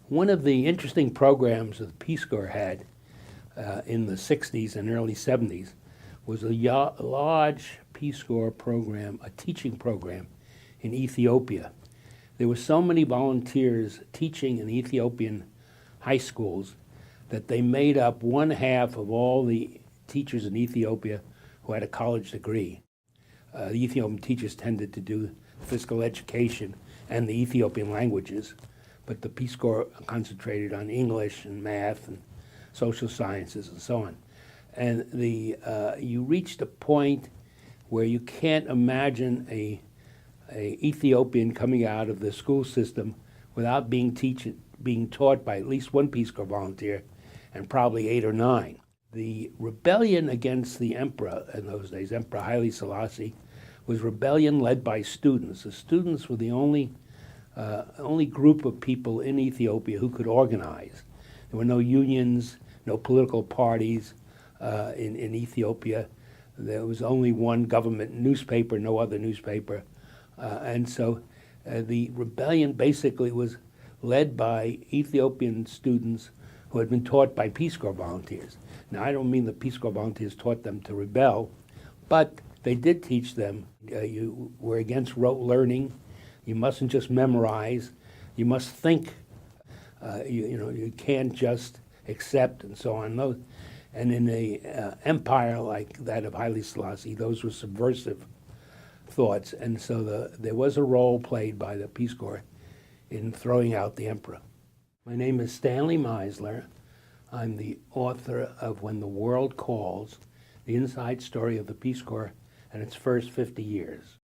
One of the interesting programs that the Peace Corps had in the 60s and early 70s was a large Peace Corps program, a teaching program in Ethiopia. There were so many volunteers teaching in Ethiopian high schools that they made up one half of all the teachers in Ethiopia who had a college degree. The Ethiopian teachers tended to do physical education and the Ethiopian languages, but the Peace Corps concentrated on English and math and social sciences and so on. And you reached a point where you can't imagine a Ethiopian coming out of the school system without being taught by at least one Peace Corps volunteer, and probably 8 or 9. The rebellion against the emperor in those days, Emperor Haile Selassie, was rebellion led by students. The students were the only group of people in Ethiopia who could organize. There were no unions, no political parties in Ethiopia. There was only one government newspaper, no other newspaper. And so the rebellion basically was led by Ethiopian students who had been taught by Peace Corps volunteers. Now, I don't mean the Peace Corps volunteers taught them to rebel, but they did teach them. You were against rote learning. You mustn't just memorize. You must think. You can't just accept and so on. And in an empire like that of Haile Selassie, those were subversive thoughts. And so there was a role played by the Peace Corps in throwing out the emperor. My name is Stanley Meisler. I'm the author of When the World Calls, the inside story of the Peace Corps and its first 50 years.